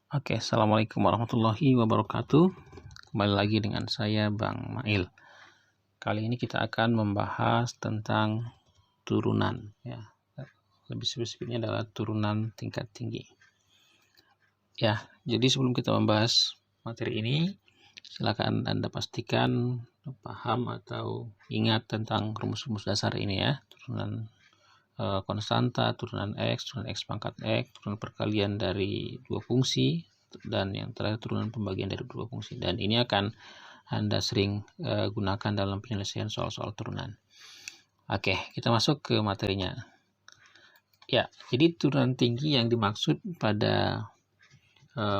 Oke, assalamualaikum warahmatullahi wabarakatuh. Kembali lagi dengan saya Bang Mail. Kali ini kita akan membahas tentang turunan, ya. Lebih spesifiknya adalah turunan tingkat tinggi. Ya, jadi sebelum kita membahas materi ini, silakan Anda pastikan paham atau ingat tentang rumus-rumus dasar ini ya. Turunan konstanta, turunan X, turunan X pangkat X, turunan perkalian dari dua fungsi, dan yang terakhir turunan pembagian dari dua fungsi. Dan ini akan Anda sering gunakan dalam penyelesaian soal-soal turunan. Oke, kita masuk ke materinya. Ya, jadi turunan tinggi yang dimaksud pada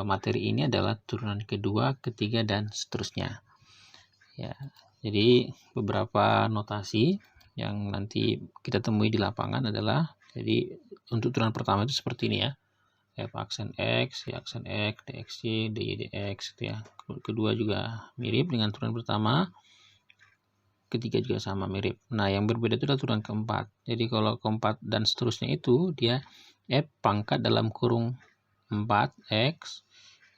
materi ini adalah turunan kedua, ketiga, dan seterusnya. Ya, jadi beberapa notasi yang nanti kita temui di lapangan adalah, jadi untuk turunan pertama itu seperti ini ya, f aksen x, y aksen x, dxy, dy dx gitu ya. Kedua juga mirip dengan turunan pertama, ketiga juga sama mirip. Nah, yang berbeda itu adalah turunan keempat. Jadi kalau keempat dan seterusnya itu dia f pangkat dalam kurung 4x,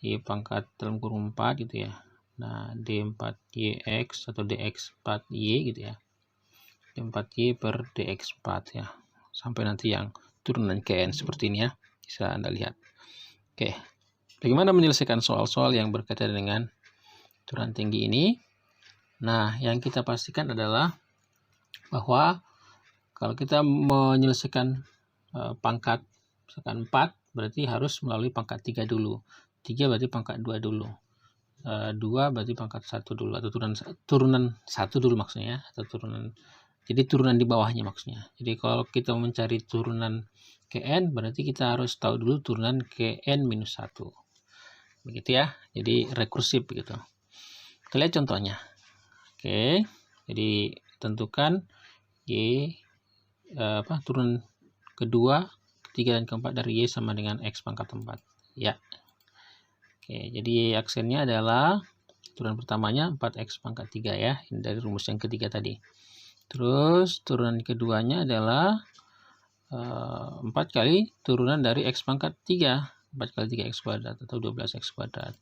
y pangkat dalam kurung 4 gitu ya. Nah, d4yx atau dx4y gitu ya. d4y per dx4 ya. Sampai nanti yang turunan kn seperti ini ya. Bisa Anda lihat. Oke. Bagaimana menyelesaikan soal-soal yang berkaitan dengan turunan tinggi ini? Nah, yang kita pastikan adalah bahwa kalau kita menyelesaikan pangkat misalkan 4, berarti harus melalui pangkat 3 dulu. 3 berarti pangkat 2 dulu. 2 berarti pangkat 1 dulu, atau turunan 1 dulu maksudnya, atau turunan, jadi turunan di bawahnya maksudnya. Jadi kalau kita mencari turunan kn, berarti kita harus tahu dulu turunan kn minus 1. Begitu ya, jadi rekursif begitu. Kita lihat contohnya. Oke, jadi tentukan y turunan kedua, ketiga, dan keempat dari y sama dengan x pangkat 4 ya. Oke, jadi aksennya adalah turunan pertamanya 4x pangkat 3 ya, ini dari rumus yang ketiga tadi. Terus turunan keduanya adalah 4 kali turunan dari x pangkat 3, 4 kali 3x kuadrat atau 12x kuadrat.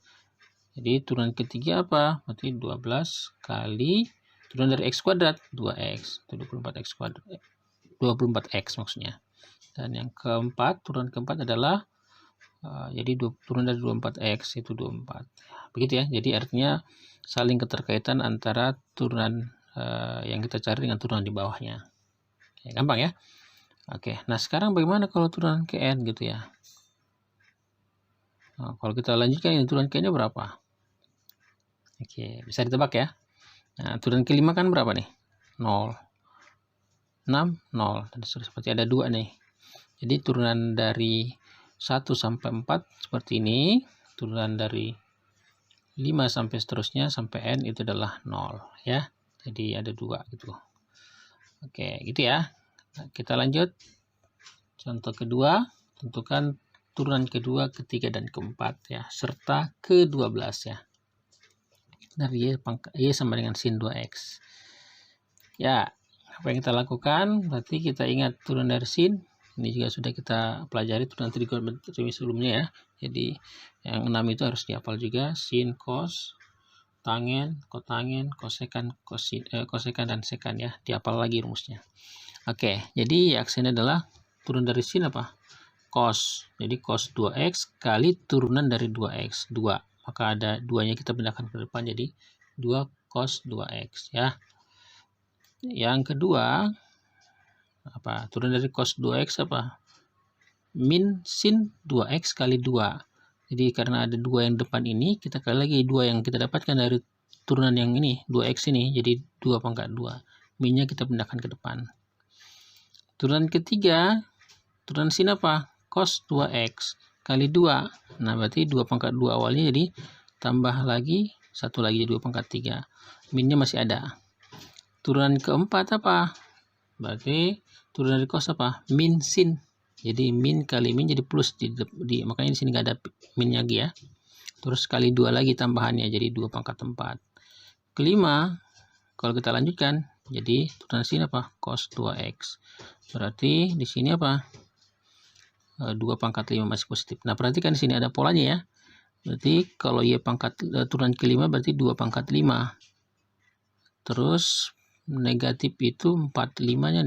Jadi turunan ketiga apa? Berarti 12 kali turunan dari x kuadrat 2x, itu 24x kuadrat, 24x maksudnya. Dan yang keempat, turunan keempat adalah jadi turunan dari 24x itu 24. Begitu ya. Jadi artinya saling keterkaitan antara turunan yang kita cari dengan turunan di bawahnya. Oke, gampang ya. Oke, nah sekarang bagaimana kalau turunan kn gitu ya? Nah, kalau kita lanjutkan ini turunan kn-nya berapa? Oke, bisa ditebak ya. Nah, turunan kelima kan berapa nih? 0, 6, 0, dan seperti ada 2 nih. Jadi turunan dari 1 sampai 4 seperti ini, turunan dari 5 sampai seterusnya sampai n itu adalah 0 ya. Jadi ada 2 gitu. Oke, gitu ya. Nah, kita lanjut. Contoh kedua, tentukan turunan kedua, ketiga, dan keempat ya, serta ke-12 ya. Dari y sama dengan sin 2x. Ya, apa yang kita lakukan? Berarti kita ingat turunan dari sin. Ini juga sudah kita pelajari turunan trigonometri sebelumnya ya. Jadi yang 6 itu harus dihafal juga. Sin, cos, tangen, kotangen, kosekan, kosekan, dan sekan ya. Dihafal lagi rumusnya. Oke, jadi aksennya adalah turun dari sin apa? Cos. Jadi cos 2x kali turunan dari 2x. 2. Maka ada 2-nya kita pindahkan ke depan jadi 2 cos 2x ya. Yang kedua, apa? Turun dari cos 2x apa? Min sin 2x kali 2. Jadi karena ada 2 yang depan ini, kita kali lagi 2 yang kita dapatkan dari turunan yang ini, 2x ini, jadi 2 pangkat 2. Minnya kita pindahkan ke depan. Turunan ketiga, turunan sin apa? Cos 2x kali 2. Nah, berarti 2 pangkat 2 awalnya, jadi tambah lagi, 1 lagi, jadi 2 pangkat 3. Minnya masih ada. Turunan keempat apa? Berarti turunan dari cos apa? Min sin. Jadi min kali min jadi plus, makanya di sini nggak ada min lagi ya. Terus kali 2 lagi tambahannya, jadi 2 pangkat 4. Kelima, kalau kita lanjutkan, jadi turunan sin apa? Cos 2x. Berarti di sini apa? 2 pangkat 5 masih positif. Nah, perhatikan di sini ada polanya ya. Berarti kalau Y pangkat turunan ke-5 berarti 2 pangkat 5. Terus negatif itu 45-nya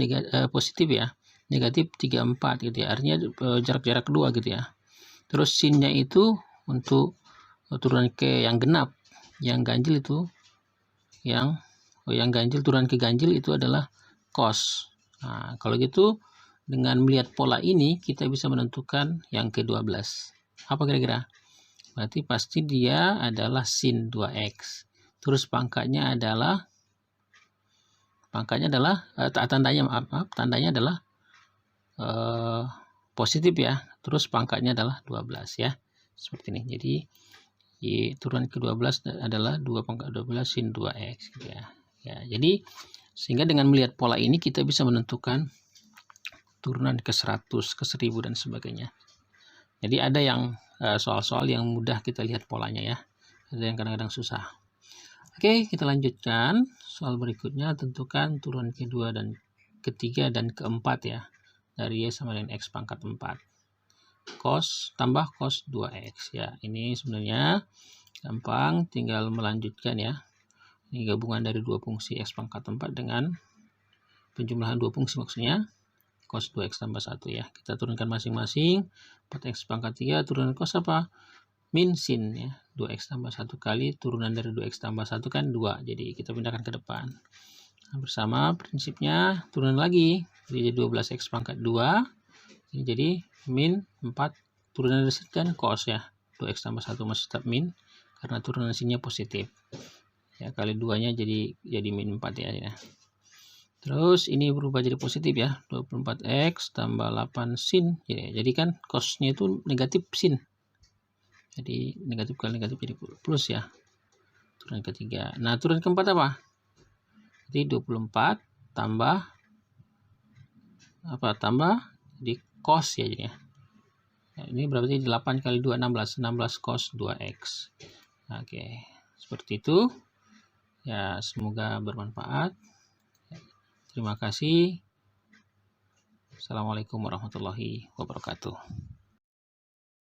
positif ya. Negatif 34 gitu ya. Artinya jarak-jarak 2 gitu ya. Terus sinnya itu untuk turunan ke yang genap. Yang ganjil itu yang ganjil turunan ke ganjil itu adalah cos. Nah, kalau gitu dengan melihat pola ini kita bisa menentukan yang ke-12. Apa kira-kira? Berarti pasti dia adalah sin 2x. Terus pangkatnya adalah tandanya adalah positif ya. Terus pangkatnya adalah 12 ya. Seperti ini. Jadi turunan ke-12 adalah 2 pangkat 12 sin 2x gitu ya. Ya, jadi sehingga dengan melihat pola ini kita bisa menentukan turunan ke 100, ke 1000 dan sebagainya. Jadi ada yang soal-soal yang mudah kita lihat polanya ya. Ada yang kadang-kadang susah. Oke, kita lanjutkan. Soal berikutnya tentukan turunan kedua dan ketiga dan keempat ya. Dari Y sama dengan X pangkat 4. Cos tambah cos 2X ya. Ini sebenarnya gampang, tinggal melanjutkan ya. Ini gabungan dari dua fungsi X pangkat 4 dengan penjumlahan dua fungsi maksudnya. Cos 2X tambah 1 ya. Kita turunkan masing-masing. 4X pangkat 3 turunan cos apa? Min sin ya. 2X tambah 1 kali turunan dari 2X tambah 1 kan 2. Jadi kita pindahkan ke depan. Nah, bersama prinsipnya turunan lagi. Jadi 12X pangkat 2. Ini jadi min 4. Turunan dari sin kan cos ya. 2X tambah 1 masih tetap min. Karena turunan sinnya positif. Ya, kali 2-nya jadi min 4 ya. Terus ini berubah jadi positif ya. 24X tambah 8 sin. Jadi kan cosnya itu negatif sin. Jadi negatif kali negatif jadi plus ya. Turunan ketiga. Nah, turunan keempat apa? Jadi 24 tambah apa? Tambah di cos ya jadinya. Nah, ini berarti 8 kali 2 16. 16 cos 2x. Oke, seperti itu. Ya, semoga bermanfaat. Terima kasih. Assalamualaikum warahmatullahi wabarakatuh.